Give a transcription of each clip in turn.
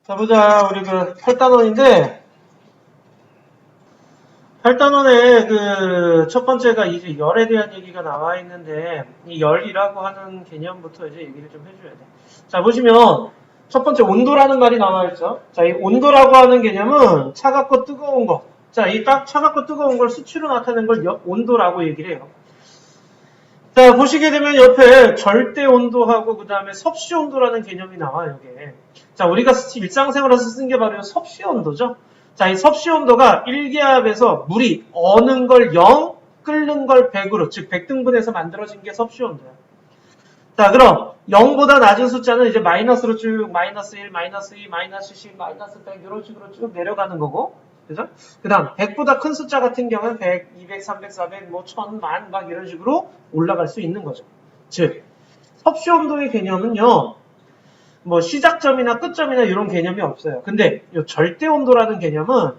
자, 보자. 우리 그 8단원인데, 8단원의 그 첫 번째가 이제 열에 대한 얘기가 나와 있는데, 이 열이라고 하는 개념부터 이제 얘기를 좀 해줘야 돼. 자, 보시면, 첫 번째 온도라는 말이 나와 있죠. 자, 이 온도라고 하는 개념은 차갑고 뜨거운 거. 자, 이 딱 차갑고 뜨거운 걸 수치로 나타내는 걸 온도라고 얘기를 해요. 자, 보시게 되면 옆에 절대 온도하고 그 다음에 섭씨 온도라는 개념이 나와요, 이게. 자, 우리가 일상생활에서 쓴 게 바로 섭씨 온도죠. 자, 이 섭씨 온도가 1기압에서 물이 어는 걸 0, 끓는 걸 100으로, 즉 100등분해서 만들어진 게 섭씨 온도야. 자, 그럼 0보다 낮은 숫자는 이제 마이너스로 쭉 마이너스 1, 마이너스 2, 마이너스 10, 마이너스 100 이런 식으로 쭉 내려가는 거고, 그죠? 그 다음 100보다 큰 숫자 같은 경우는 100, 200, 300, 400, 뭐 1000, 만, 막 이런 식으로 올라갈 수 있는 거죠. 즉, 섭씨 온도의 개념은요, 뭐 시작점이나 끝점이나 이런 개념이 없어요. 근데 이 절대 온도라는 개념은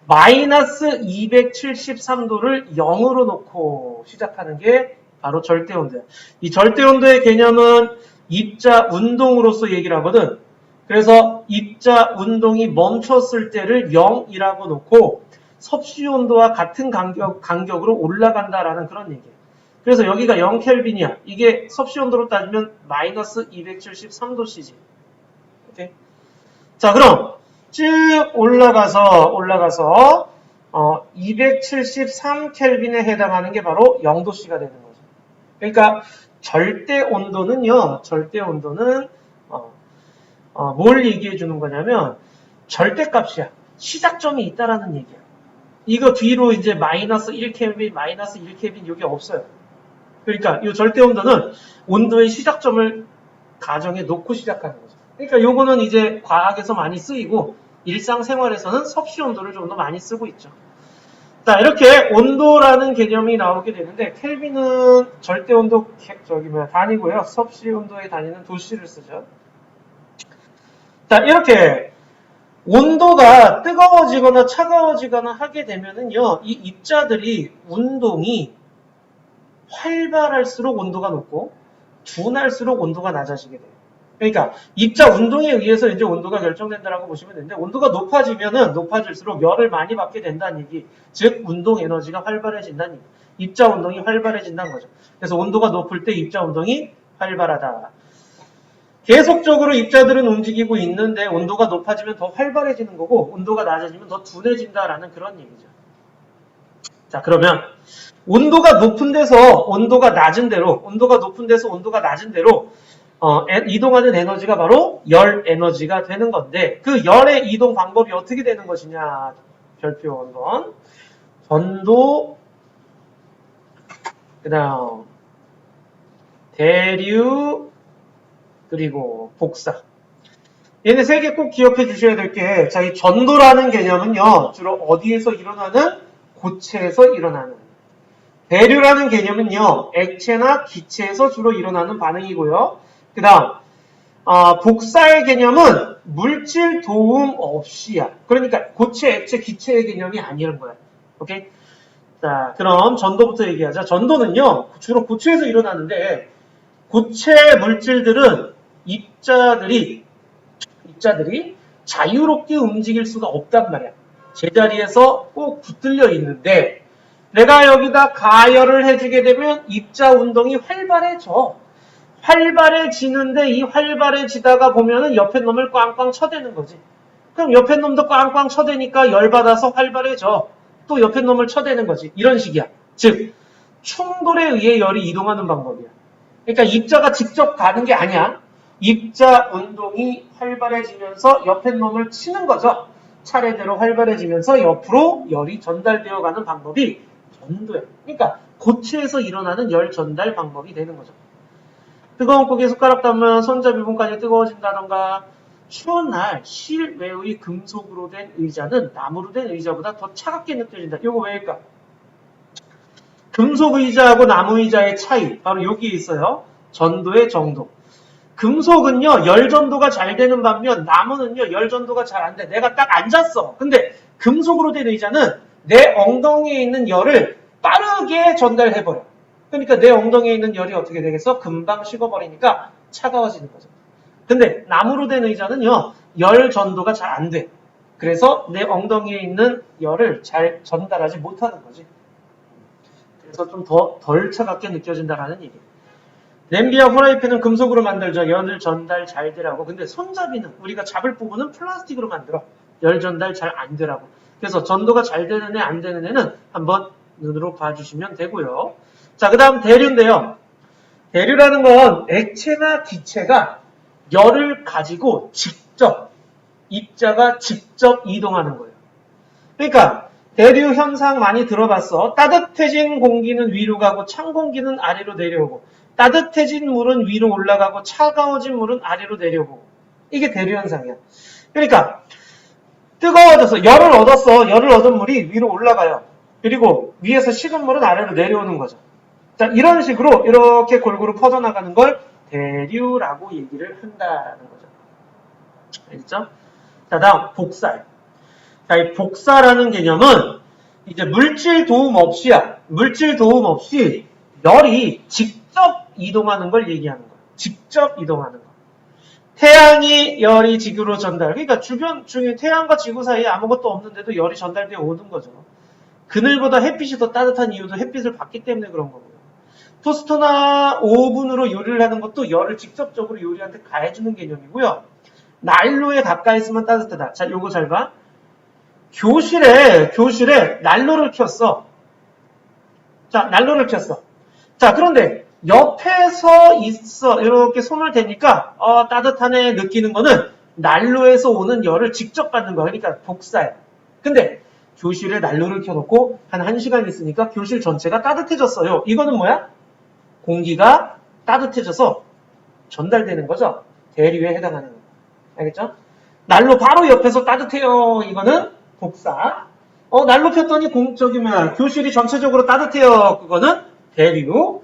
마이너스 273도를 0으로 놓고 시작하는 게 바로 절대 온도야. 이 절대 온도의 개념은 입자 운동으로서 얘기를 하거든. 그래서 입자 운동이 멈췄을 때를 0이라고 놓고 섭씨 온도와 같은 간격으로 올라간다라는 그런 얘기예요. 그래서 여기가 0켈빈이야. 이게 섭씨 온도로 따지면 마이너스 273도C지. 오케이? 자, 그럼 쭉 올라가서 273켈빈에 해당하는 게 바로 0도씨가 되는 거죠. 그러니까 절대 온도는 뭘 얘기해 주는 거냐면 절대값이야. 시작점이 있다라는 얘기야. 이거 뒤로 이제 마이너스 1켈빈, 마이너스 1켈빈 이게 없어요. 그러니까 이 절대 온도는 온도의 시작점을 가정에 놓고 시작하는 거죠. 그러니까 요거는 이제 과학에서 많이 쓰이고 일상생활에서는 섭씨 온도를 좀 더 많이 쓰고 있죠. 자, 이렇게 온도라는 개념이 나오게 되는데 켈빈은 절대 온도 단위고요. 섭씨 온도의 단위는 도씨를 쓰죠. 자, 이렇게 온도가 뜨거워지거나 차가워지거나 하게 되면은요, 이 입자들이 운동이 활발할수록 온도가 높고 둔할수록 온도가 낮아지게 돼요. 그러니까 입자 운동에 의해서 이제 온도가 결정된다라고 보시면 되는데 온도가 높아지면은 높아질수록 열을 많이 받게 된다는 얘기. 즉 운동 에너지가 활발해진다는 얘기. 입자 운동이 활발해진다는 거죠. 그래서 온도가 높을 때 입자 운동이 활발하다. 계속적으로 입자들은 움직이고 있는데 온도가 높아지면 더 활발해지는 거고 온도가 낮아지면 더 둔해진다라는 그런 얘기죠. 자, 그러면 온도가 높은 데서 온도가 낮은 대로 이동하는 에너지가 바로 열 에너지가 되는 건데 그 열의 이동 방법이 어떻게 되는 것이냐 별표 한번 전도 그 다음 대류 그리고 복사 얘네 세 개 꼭 기억해 주셔야 될 게 자, 이 전도라는 개념은요 주로 어디에서 일어나는 고체에서 일어나는 대류라는 개념은요 액체나 기체에서 주로 일어나는 반응이고요 그 다음 복사의 개념은 물질 도움 없이야. 그러니까 고체, 액체, 기체의 개념이 아니라는 거야. 오케이? 자, 그럼 전도부터 얘기하자. 전도는요, 주로 고체에서 일어나는데, 고체 물질들은 입자들이 자유롭게 움직일 수가 없단 말이야. 제자리에서 꼭 붙들려 있는데, 내가 여기다 가열을 해주게 되면 입자 운동이 활발해져. 활발해지는데 이 활발해지다가 보면은 옆에 놈을 꽝꽝 쳐대는 거지. 그럼 옆에 놈도 꽝꽝 쳐대니까 열받아서 활발해져. 또 옆에 놈을 쳐대는 거지. 이런 식이야. 즉 충돌에 의해 열이 이동하는 방법이야. 그러니까 입자가 직접 가는 게 아니야. 입자 운동이 활발해지면서 옆에 놈을 치는 거죠. 차례대로 활발해지면서 옆으로 열이 전달되어 가는 방법이 전도야. 그러니까 고체에서 일어나는 열 전달 방법이 되는 거죠. 뜨거운 국에 숟가락 담으면 손잡이 부분까지 뜨거워진다던가 추운 날 실외의 금속으로 된 의자는 나무로 된 의자보다 더 차갑게 느껴진다. 이거 왜일까? 금속 의자하고 나무 의자의 차이 바로 여기에 있어요. 전도의 정도. 금속은요 열 전도가 잘 되는 반면 나무는요 열 전도가 잘 안 돼. 내가 딱 앉았어. 근데 금속으로 된 의자는 내 엉덩이에 있는 열을 빠르게 전달해버려. 그러니까 내 엉덩이에 있는 열이 어떻게 되겠어? 금방 식어버리니까 차가워지는 거죠. 근데 나무로 된 의자는요, 열 전도가 잘 안 돼. 그래서 내 엉덩이에 있는 열을 잘 전달하지 못하는 거지. 그래서 좀 덜 차갑게 느껴진다라는 얘기예요. 냄비와 후라이팬은 금속으로 만들죠. 열을 전달 잘 되라고. 근데 손잡이는 우리가 잡을 부분은 플라스틱으로 만들어. 열 전달 잘 안 되라고. 그래서 전도가 잘 되는 애, 안 되는 애는 한번 눈으로 봐주시면 되고요. 자, 그 다음 대류인데요. 대류라는 건 액체나 기체가 열을 가지고 직접, 입자가 직접 이동하는 거예요. 그러니까 대류 현상 많이 들어봤어. 따뜻해진 공기는 위로 가고 찬 공기는 아래로 내려오고, 따뜻해진 물은 위로 올라가고 차가워진 물은 아래로 내려오고. 이게 대류 현상이야. 그러니까 뜨거워져서 열을 얻었어. 열을 얻은 물이 위로 올라가요. 그리고 위에서 식은 물은 아래로 내려오는 거죠. 자, 이런 식으로 이렇게 골고루 퍼져나가는 걸 대류라고 얘기를 한다는 거죠. 알겠죠? 자, 다음 복사. 자, 이 복사라는 개념은 이제 물질 도움 없이야. 물질 도움 없이 열이 직접 이동하는 걸 얘기하는 거야. 직접 이동하는 거. 태양이 열이 지구로 전달. 그러니까 주변 중에 태양과 지구 사이에 아무것도 없는데도 열이 전달되어 오는 거죠. 그늘보다 햇빛이 더 따뜻한 이유도 햇빛을 받기 때문에 그런 거고요. 토스터나 오븐으로 요리를 하는 것도 열을 직접적으로 요리한테 가해주는 개념이고요. 난로에 가까이 있으면 따뜻하다. 자, 요거 잘 봐. 교실에 난로를 켰어. 자, 난로를 켰어. 자, 그런데 옆에서 있어. 이렇게 손을 대니까 따뜻하네 느끼는 거는 난로에서 오는 열을 직접 받는 거야. 그러니까 복사야. 근데 교실에 난로를 켜놓고 한 1시간 있으니까 교실 전체가 따뜻해졌어요. 이거는 뭐야? 공기가 따뜻해져서 전달되는 거죠. 대류에 해당하는 거. 알겠죠? 난로 바로 옆에서 따뜻해요. 이거는 복사. 난로 폈더니 교실이 전체적으로 따뜻해요. 그거는 대류.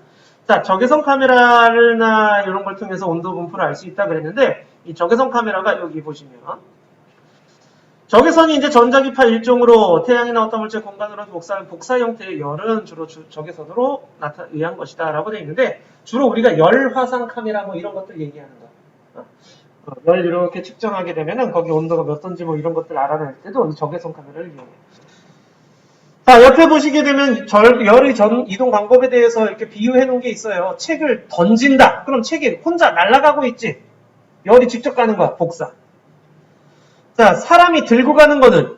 자, 적외선 카메라나 이런 걸 통해서 온도 분포를 알 수 있다 그랬는데, 이 적외선 카메라가 여기 보시면, 적외선이 이제 전자기파 일종으로 태양이나 어떤 물질 공간으로 복사하는 복사 형태의 열은 주로 적외선으로 의한 것이다 라고 되어 있는데, 주로 우리가 열화상 카메라 뭐 이런 것들 얘기하는 거. 열 이렇게 측정하게 되면은 거기 온도가 몇 도인지 뭐 이런 것들 알아낼 때도 이 적외선 카메라를 이용해요. 자, 옆에 보시게 되면 열의 이동 방법에 대해서 이렇게 비유해 놓은 게 있어요. 책을 던진다. 그럼 책이 혼자 날아가고 있지. 열이 직접 가는 거야. 복사. 자, 사람이 들고 가는 거는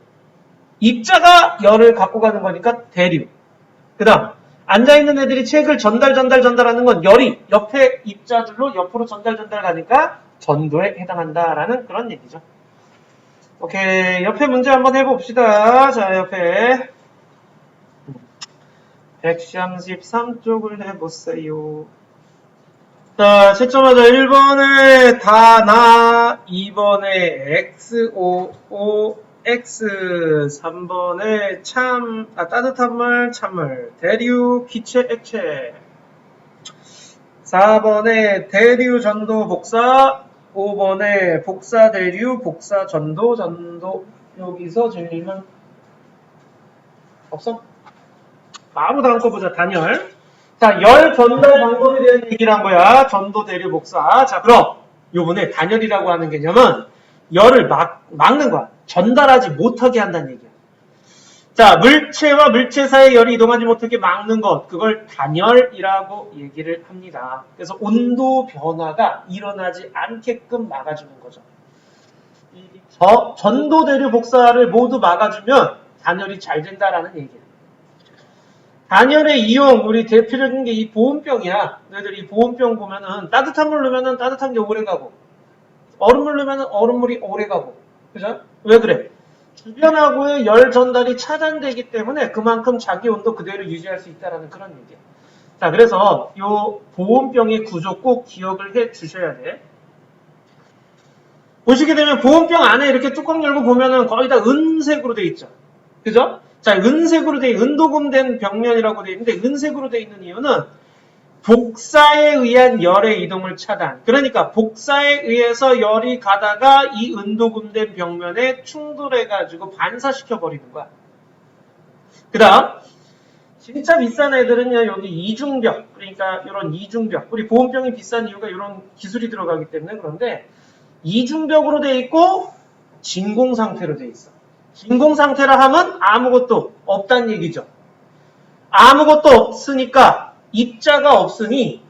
입자가 열을 갖고 가는 거니까 대류. 그 다음 앉아있는 애들이 책을 전달하는 건 열이 옆에 입자들로 옆으로 전달 가니까 전도에 해당한다라는 그런 얘기죠. 오케이, 옆에 문제 한번 해봅시다. 자, 옆에 133쪽을 해보세요. 자, 채점하자. 1번에 다나, 2번에 XOO, X, 3번에 따뜻한 물, 찬물, 대류, 기체, 액체. 4번에 대류, 전도, 복사. 5번에 복사, 대류, 복사, 전도. 여기서 질문 없어? 바로 다음 거 보자. 단열. 자, 열 전달 방법에 대한 얘기를 한 거야. 전도, 대류, 복사. 자, 그럼 요번에 단열이라고 하는 개념은 열을 막는 거야. 전달하지 못하게 한다는 얘기야. 자, 물체와 물체 사이에 열이 이동하지 못하게 막는 것, 그걸 단열이라고 얘기를 합니다. 그래서 온도 변화가 일어나지 않게끔 막아주는 거죠. 전도, 대류, 복사를 모두 막아주면 단열이 잘 된다라는 얘기예요. 단열의 이용, 우리 대표적인 게 이 보온병이야. 너희들 이 보온병 보면은 따뜻한 물 넣으면은 따뜻한 게 오래 가고, 얼음물 넣으면은 얼음물이 오래 가고. 그죠? 왜 그래? 주변하고의 열 전달이 차단되기 때문에 그만큼 자기 온도 그대로 유지할 수 있다는 그런 얘기야. 자, 그래서 이 보온병의 구조 꼭 기억을 해 주셔야 돼. 보시게 되면 보온병 안에 이렇게 뚜껑 열고 보면은 거의 다 은색으로 돼 있죠. 그죠? 자, 은색으로 돼, 은도금된 벽면이라고 돼 있는데, 은색으로 돼 있는 이유는 복사에 의한 열의 이동을 차단. 그러니까 복사에 의해서 열이 가다가 이 은도금된 벽면에 충돌해가지고 반사시켜버리는 거야. 그 다음, 진짜 비싼 애들은요, 여기 이중벽. 그러니까 이런 이중벽. 우리 보온병이 비싼 이유가 이런 기술이 들어가기 때문에 그런데, 이중벽으로 돼 있고 진공 상태로 돼 있어. 진공 상태라 하면 아무것도 없다는 얘기죠. 아무것도 없으니까 입자가 없으니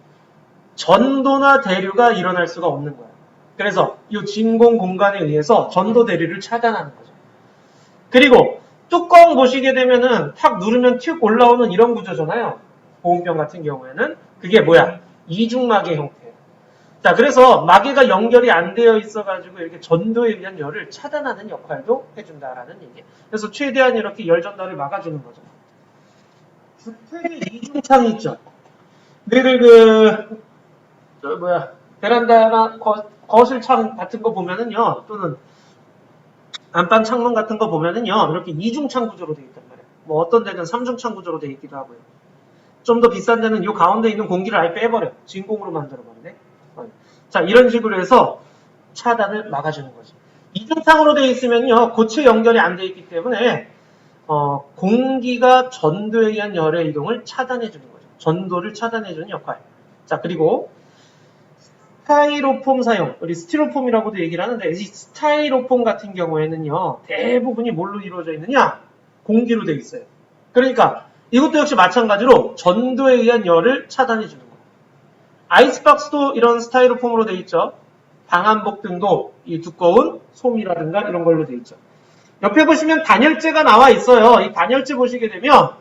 전도나 대류가 일어날 수가 없는 거야. 그래서 이 진공 공간에 의해서 전도 대류를 차단하는 거죠. 그리고 뚜껑 보시게 되면은 탁 누르면 튀 올라오는 이런 구조잖아요. 보온병 같은 경우에는 그게 뭐야? 이중마개 형태예요. 자, 그래서 마개가 연결이 안 되어 있어가지고 이렇게 전도에 의한 열을 차단하는 역할도 해준다라는 얘기예요. 그래서 최대한 이렇게 열 전달을 막아주는 거죠. 주택의 이중창이 있죠. 너희들 베란다나 거실 창 같은 거 보면은요, 또는 안방 창문 같은 거 보면은요, 이렇게 이중창 구조로 되어 있단 말이에요. 뭐 어떤 데는 삼중창 구조로 되어 있기도 하고요. 좀 더 비싼 데는 이 가운데 있는 공기를 아예 빼버려. 진공으로 만들어버리네. 자, 이런 식으로 해서 차단을 막아주는 거죠. 이중창으로 되어 있으면요, 고체 연결이 안 되어 있기 때문에 공기가 전도에 의한 열의 이동을 차단해주는 거죠. 전도를 차단해주는 역할. 자, 그리고 스타이로폼 사용, 우리 스티로폼이라고도 얘기를 하는데, 이 스타이로폼 같은 경우에는요, 대부분이 뭘로 이루어져 있느냐? 공기로 되어 있어요. 그러니까 이것도 역시 마찬가지로 전도에 의한 열을 차단해주는 거예요. 아이스박스도 이런 스타이로폼으로 되어 있죠. 방한복 등도 이 두꺼운 솜이라든가 이런 걸로 되어 있죠. 옆에 보시면 단열재가 나와 있어요. 이 단열재 보시게 되면,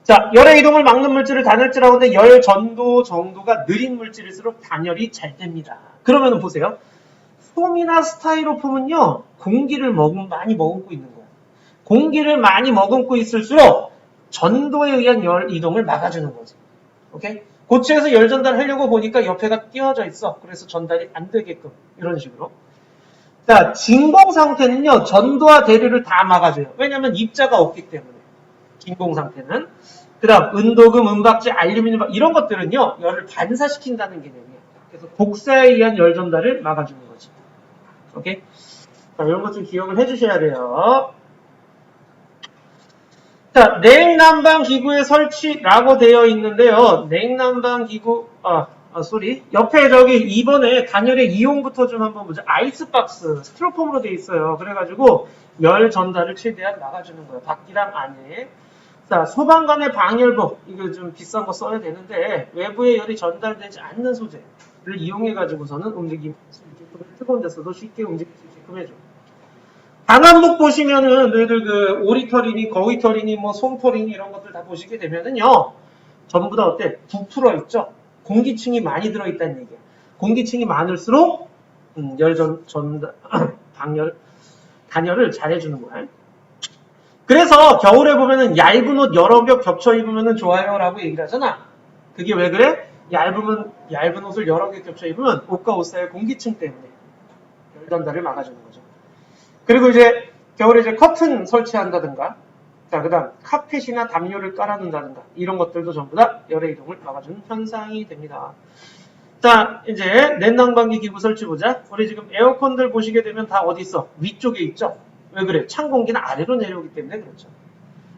자, 열의 이동을 막는 물질을 단열재라고 하는데 열 전도 정도가 느린 물질일수록 단열이 잘 됩니다. 그러면 보세요. 솜이나 스타이로폼은요, 공기를 많이 머금고 있는 거예요. 공기를 많이 머금고 있을수록 전도에 의한 열 이동을 막아주는 거죠. 오케이? 고체에서 열 전달하려고 보니까 옆에가 끼워져 있어. 그래서 전달이 안 되게끔. 이런 식으로. 자, 진공 상태는요, 전도와 대류를 다 막아줘요. 왜냐면 입자가 없기 때문에. 진공 상태는. 그 다음, 은도금, 은박지, 알루미늄, 이런 것들은요, 열을 반사시킨다는 개념이에요. 그래서 복사에 의한 열 전달을 막아주는 거지. 오케이? 자, 이런 것 좀 기억을 해주셔야 돼요. 자, 냉난방 기구의 설치라고 되어 있는데요. 냉난방 기구, 옆에 저기 2번에 단열의 이용부터 좀 한번 보자. 아이스박스, 스티로폼으로 되어 있어요. 그래가지고 열 전달을 최대한 막아주는 거예요. 밖이랑 안에. 자, 소방관의 방열복, 이거 좀 비싼 거 써야 되는데, 외부의 열이 전달되지 않는 소재를 이용해가지고서는 움직임, 뜨거운 데서도 쉽게 움직일 수 있게끔 해줘. 방한복 보시면은 너희들 그 오리털이니 거위털이니 뭐 솜털이니 이런 것들 다 보시게 되면은요, 전부 다 어때? 부풀어 있죠? 공기층이 많이 들어있다는 얘기야. 공기층이 많을수록 단열을 잘해주는 거야. 그래서 겨울에 보면은 얇은 옷 여러 겹 겹쳐 입으면 좋아요라고 얘기를 하잖아. 그게 왜 그래? 얇은 옷을 여러 개 겹쳐 입으면 옷과 옷 사이의 공기층 때문에 열 전달을 막아주는 거죠. 그리고 이제 겨울에 이제 커튼 설치한다든가, 자, 그 다음 카펫이나 담요를 깔아둔다든가 이런 것들도 전부 다 열의 이동을 막아주는 현상이 됩니다. 자, 이제 냉난방기 기구 설치 보자. 우리 지금 에어컨들 보시게 되면 다 어디 있어? 위쪽에 있죠? 왜 그래? 찬 공기는 아래로 내려오기 때문에 그렇죠.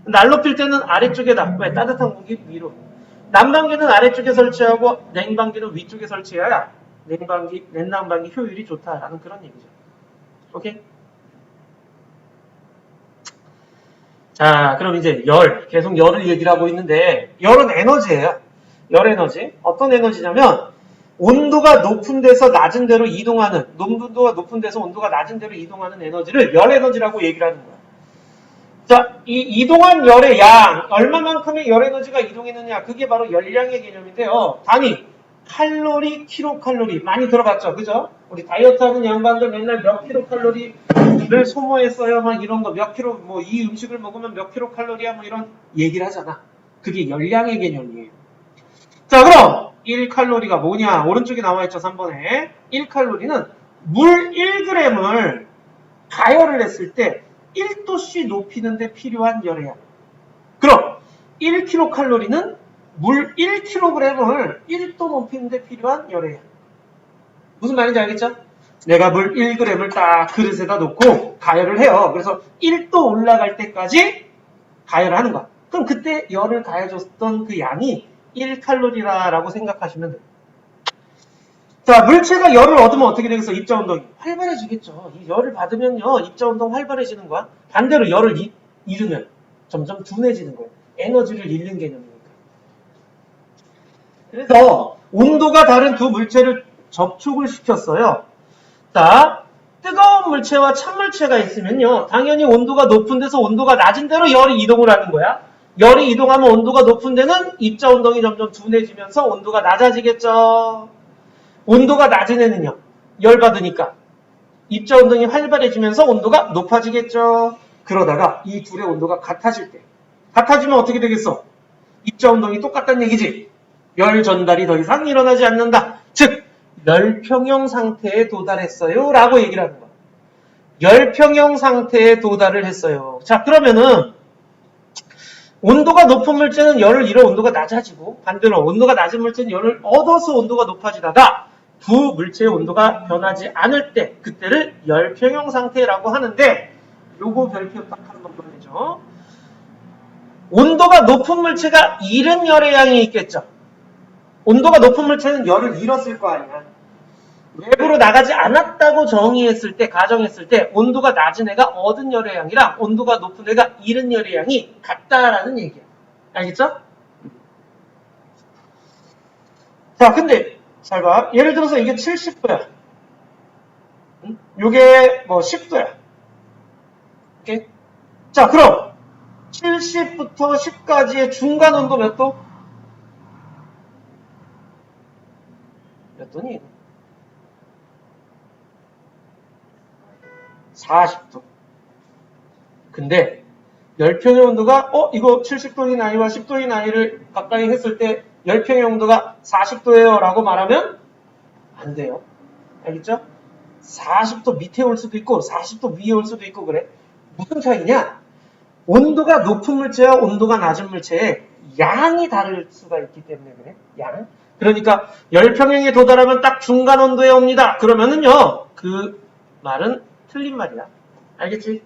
난로 필 때는 아래쪽에다. 왜? 따뜻한 공기 위로. 난방기는 아래쪽에 설치하고 냉방기는 위쪽에 설치해야 냉난방기 효율이 좋다라는 그런 얘기죠. 오케이? 자, 그럼 이제 계속 열을 얘기를 하고 있는데, 열은 에너지예요. 열 에너지. 어떤 에너지냐면, 온도가 높은 데서 낮은 데로 이동하는, 온도가 높은 데서 온도가 낮은 데로 이동하는 에너지를 열 에너지라고 얘기를 하는 거야. 자, 이 이동한 열의 양, 얼마만큼의 열 에너지가 이동했느냐, 그게 바로 열량의 개념인데요. 단위, 칼로리, 킬로칼로리. 많이 들어봤죠? 그죠? 우리 다이어트 하는 양반들 맨날 몇 킬로칼로리를 소모했어요. 막 이런 거, 몇 킬로, 뭐 이 음식을 먹으면 몇 킬로칼로리야, 뭐 이런 얘기를 하잖아. 그게 열량의 개념이에요. 자, 그럼 1칼로리가 뭐냐? 오른쪽에 나와 있죠, 3번에. 1칼로리는 물 1g을 가열을 했을 때 1도씨 높이는데 필요한 열의 양. 그럼 1kcal는 물 1kg을 1도 높이는데 필요한 열의 양. 무슨 말인지 알겠죠? 내가 물 1g을 딱 그릇에다 놓고 가열을 해요. 그래서 1도 올라갈 때까지 가열을 하는 거야. 그럼 그때 열을 가해줬던 그 양이 1칼로리라고 생각하시면 돼요. 자, 물체가 열을 얻으면 어떻게 되겠어? 입자운동이 활발해지겠죠. 이 열을 받으면요, 입자운동 활발해지는 거야. 반대로 열을 잃으면 점점 둔해지는 거예요. 에너지를 잃는 개념이니까. 그래서 온도가 다른 두 물체를 접촉을 시켰어요. 자, 뜨거운 물체와 찬 물체가 있으면요, 당연히 온도가 높은 데서 온도가 낮은 데로 열이 이동을 하는 거야. 열이 이동하면 온도가 높은 데는 입자운동이 점점 둔해지면서 온도가 낮아지겠죠. 온도가 낮은 애는요, 열 받으니까 입자운동이 활발해지면서 온도가 높아지겠죠. 그러다가 이 둘의 온도가 같아질 때, 같아지면 어떻게 되겠어? 입자운동이 똑같다는 얘기지. 열 전달이 더 이상 일어나지 않는다. 즉, 열평형 상태에 도달했어요 라고 얘기를 하는 거야. 열평형 상태에 도달을 했어요. 자, 그러면은 온도가 높은 물체는 열을 잃어 온도가 낮아지고, 반대로 온도가 낮은 물체는 열을 얻어서 온도가 높아지다가 두 물체의 온도가 변하지 않을 때, 그때를 열평형 상태라고 하는데, 요거 별표 딱 한 번만 해줘. 온도가 높은 물체가 잃은 열의 양이 있겠죠. 온도가 높은 물체는 열을 잃었을 거 아니야. 외부로 나가지 않았다고 정의했을 때, 가정했을 때 온도가 낮은 애가 얻은 열의 양이랑 온도가 높은 애가 잃은 열의 양이 같다라는 얘기야. 알겠죠? 자, 근데 잘 봐. 예를 들어서 이게 70도야. 요게 뭐 10도야. 오케이? 자, 그럼 70부터 10까지의 중간 온도 몇 도? 몇 도니? 40도. 근데 열평의 온도가 이거 70도인 아이와 10도인 아이를 가까이 했을 때 열평의 온도가 40도예요 라고 말하면 안 돼요. 알겠죠? 40도 밑에 올 수도 있고 40도 위에 올 수도 있고 그래. 무슨 차이냐? 온도가 높은 물체와 온도가 낮은 물체의 양이 다를 수가 있기 때문에 그래. 양. 그러니까 열평형에 도달하면 딱 중간 온도에 옵니다. 그러면은요, 그 말은 틀린 말이야. 알겠지?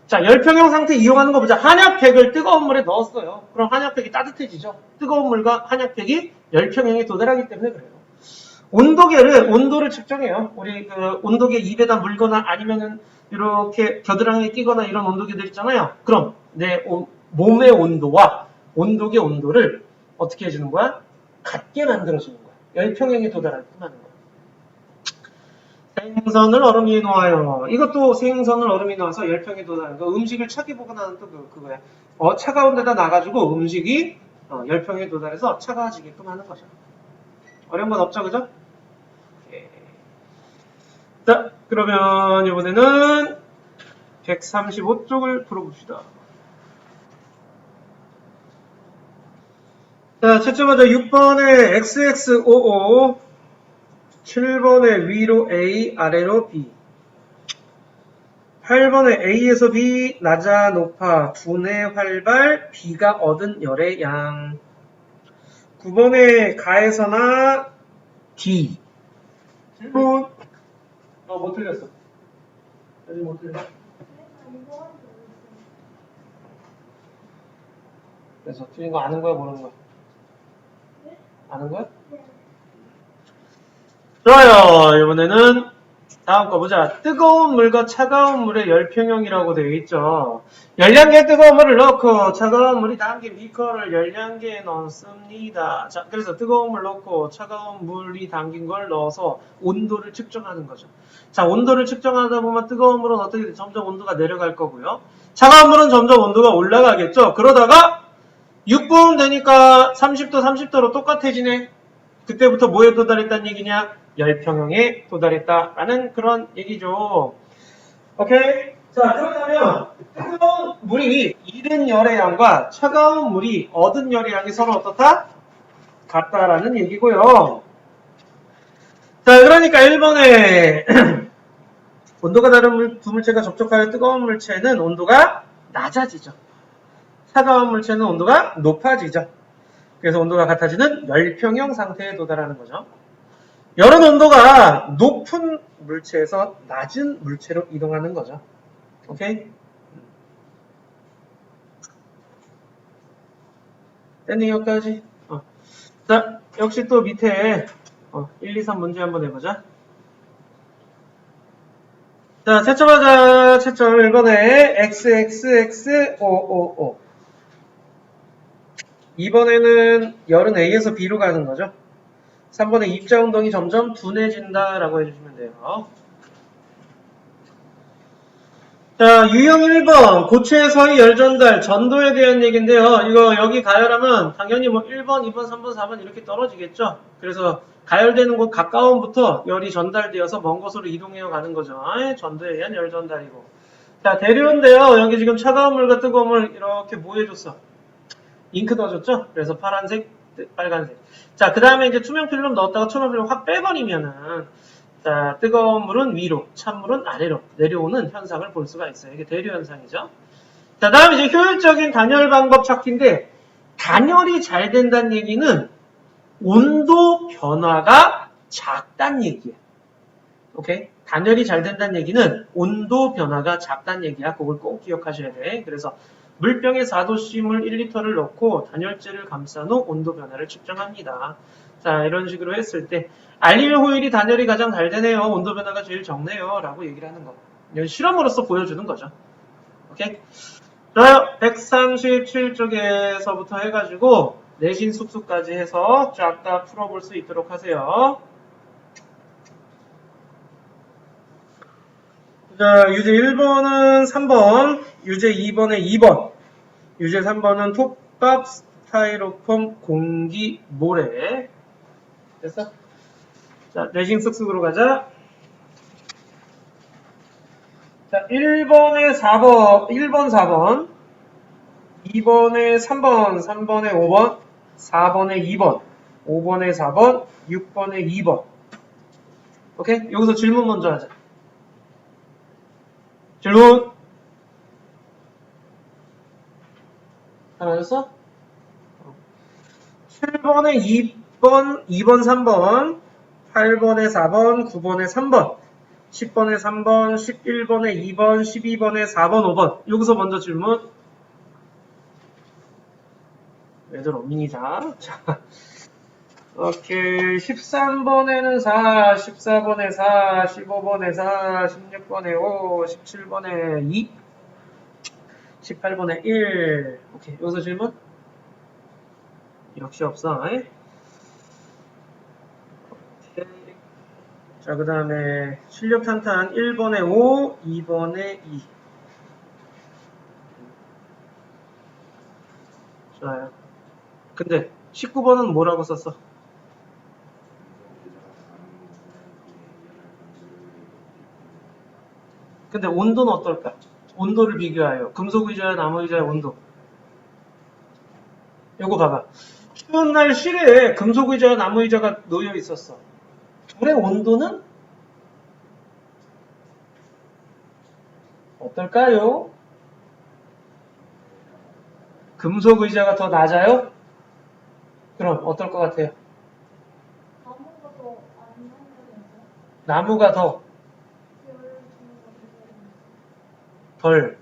자, 열평형 상태 이용하는 거 보자. 한약팩을 뜨거운 물에 넣었어요. 그럼 한약팩이 따뜻해지죠. 뜨거운 물과 한약팩이 열평형에 도달하기 때문에 그래요. 온도계를, 온도를 측정해요. 우리 그 온도계 입에다 물거나 아니면은 이렇게 겨드랑이에 끼거나 이런 온도계들 있잖아요. 그럼 내 몸의 온도와 온도계 온도를 어떻게 해주는 거야? 같게 만들어주는 거야. 열평형에 도달하게끔 하는 거야. 생선을 얼음 위에 놓아요. 이것도 생선을 얼음 위에 넣어서 열평에 도달하는 거. 음식을 차게 보거나 하는 또 그거야. 차가운 데다 놔가지고 음식이 열평에 도달해서 차가워지게끔 하는 거죠. 어려운 건 없죠, 그죠? 예. 자, 그러면 이번에는 135쪽을 풀어봅시다. 자, 첫째 먼저 6번에 XXOO, 7번에 위로 A, 아래로 B, 8번에 A에서 B, 낮아, 높아, 둔해, 활발, B가 얻은 열의 양, 9번에 가에서나 D. 질문. 못 틀렸어. 아직 못 틀렸어. 그래서 틀린 거 아는 거야, 모르는 거야? 아는 거야? 좋아요. 이번에는 다음 거 보자. 뜨거운 물과 차가운 물의 열평형이라고 되어 있죠. 열량계에 뜨거운 물을 넣고 차가운 물이 담긴 비커를 열량계에 넣습니다. 자, 그래서 뜨거운 물 넣고 차가운 물이 담긴 걸 넣어서 온도를 측정하는 거죠. 자, 온도를 측정하다 보면 뜨거운 물은 어떻게 돼? 점점 온도가 내려갈 거고요. 차가운 물은 점점 온도가 올라가겠죠. 그러다가 6분 되니까 30도, 30도로 똑같아지네. 그때부터 뭐에 도달했다는 얘기냐? 열평형에 도달했다라는 그런 얘기죠. 오케이? 자, 그렇다면 뜨거운 물이 잃은 열의 양과 차가운 물이 얻은 열의 양이 서로 어떻다? 같다라는 얘기고요. 자, 그러니까 1번에 온도가 다른 두 물체가 접촉하여 뜨거운 물체는 온도가 낮아지죠. 차가운 물체는 온도가 높아지죠. 그래서 온도가 같아지는 열평형 상태에 도달하는 거죠. 열은 온도가 높은 물체에서 낮은 물체로 이동하는 거죠. 오케이? 샌딩 여기까지. 자, 역시 또 밑에 1, 2, 3 문제 한번 해보자. 자, 채점하자. 채점 1번에 x, x, x, o, o, o. 2번에는 열은 A에서 B로 가는 거죠. 3번에 입자 운동이 점점 둔해진다 라고 해주시면 돼요. 자, 유형 1번 고체에서의 열전달 전도에 대한 얘기인데요. 이거 여기 가열하면 당연히 뭐 1번, 2번, 3번, 4번 이렇게 떨어지겠죠. 그래서 가열되는 곳 가까움부터 열이 전달되어서 먼 곳으로 이동해어 가는 거죠. 전도에 의한 열전달이고. 자, 대류인데요. 여기 지금 차가운 물과 뜨거운 물 이렇게 뭐 해줬어? 잉크 넣어줬죠? 그래서 파란색, 빨간색. 자, 그 다음에 이제 투명 필름 넣었다가 투명 필름 확 빼버리면은, 자, 뜨거운 물은 위로, 찬물은 아래로 내려오는 현상을 볼 수가 있어요. 이게 대류 현상이죠. 자, 다음에 이제 효율적인 단열 방법 찾기인데, 단열이 잘 된다는 얘기는 온도 변화가 작다는 얘기예요. 오케이? 단열이 잘 된다는 얘기는 온도 변화가 작다는 얘기야. 그걸 꼭 기억하셔야 돼. 그래서 물병에 4도씨 물 1리터를 넣고 단열재를 감싼 후 온도 변화를 측정합니다. 자, 이런 식으로 했을 때 알림의 호율이 단열이 가장 잘 되네요. 온도 변화가 제일 적네요. 라고 얘기를 하는 거. 이건 실험으로서 보여주는 거죠. 오케이? 자, 137쪽에서부터 해가지고 내신 숙수까지 해서 쫙 다 풀어볼 수 있도록 하세요. 자, 유제 1번은 3번, 유제 2번에 2번, 유제 3번은 톱밥, 스타이로폼, 공기, 모래. 됐어? 자, 내신 쓱쓱으로 가자. 자, 1번에 4번, 1번 4번, 2번에 3번, 3번에 5번, 4번에 2번, 5번에 4번, 6번에 2번. 오케이? 여기서 질문 먼저 하자. 질문. 다 맞았어? 7번에 2번, 2번 3번, 8번에 4번, 9번에 3번, 10번에 3번, 11번에 2번, 12번에 4번, 5번. 여기서 먼저 질문. 얘들 어민이자. 자, 오케이. 13번에는 4, 14번에 4, 15번에 4, 16번에 5, 17번에 2, 18번에 1. 오케이. 여기서 질문? 역시 없어. 오케이. 자, 그 다음에 실력탄탄 1번에 5, 2번에 2. 좋아요. 근데 19번은 뭐라고 썼어? 근데 온도는 어떨까? 온도를 비교하여 금속 의자와 나무 의자의 온도. 요거 봐봐. 추운 날 실내에 금속 의자와 나무 의자가 놓여 있었어. 둘의 온도는 어떨까요? 금속 의자가 더 낮아요? 그럼 어떨 것 같아요? 나무가 더 덜.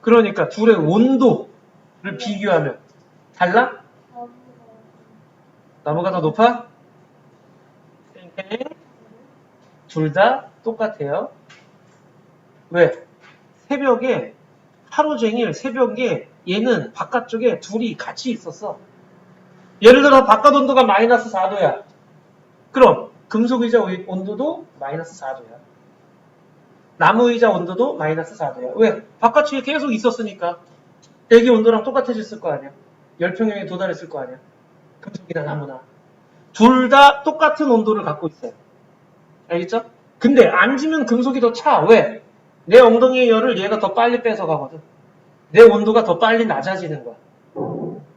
그러니까 둘의 온도를 비교하면 달라? 나무가 더 높아? 둘 다 똑같아요. 왜? 새벽에 하루 종일 새벽에 얘는 바깥쪽에 둘이 같이 있었어. 예를 들어 바깥 온도가 마이너스 4도야. 그럼 금속 의자 온도도 마이너스 4도야. 나무 의자 온도도 마이너스 4도야. 왜? 바깥쪽에 계속 있었으니까 대기 온도랑 똑같아졌을 거 아니야. 열평형에 도달했을 거 아니야. 금속이나 나무나. 둘 다 똑같은 온도를 갖고 있어요. 알겠죠? 근데 앉으면 금속이 더 차. 왜? 내 엉덩이의 열을 얘가 더 빨리 뺏어가거든. 내 온도가 더 빨리 낮아지는 거야.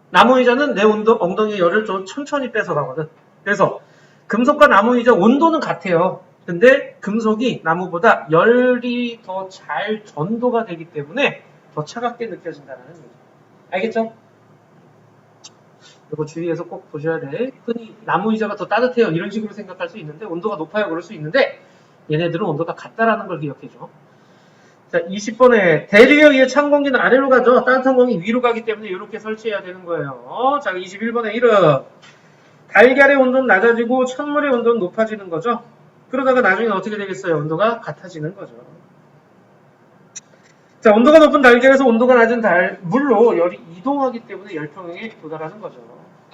나무 의자는 내 엉덩이의 열을 좀 천천히 뺏어가거든. 그래서 금속과 나무 의자 온도는 같아요. 근데 금속이 나무보다 열이 더 잘 전도가 되기 때문에 더 차갑게 느껴진다는 얘기. 알겠죠? 이거 주의해서 꼭 보셔야 돼. 흔히 나무 의자가 더 따뜻해요. 이런 식으로 생각할 수 있는데 온도가 높아요. 그럴 수 있는데 얘네들은 온도가 같다라는 걸 기억해줘. 자, 20번에 대류에 의해 찬 공기는 아래로 가죠. 따뜻한 공기 위로 가기 때문에 이렇게 설치해야 되는 거예요. 자, 21번에 1은 달걀의 온도는 낮아지고 찬물의 온도는 높아지는 거죠. 그러다가 나중에 어떻게 되겠어요? 온도가 같아지는 거죠. 자, 온도가 높은 달걀에서 온도가 낮은 물로 열이 이동하기 때문에 열평에 도달하는 거죠.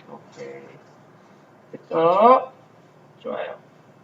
오케이. 됐죠? 좋아요.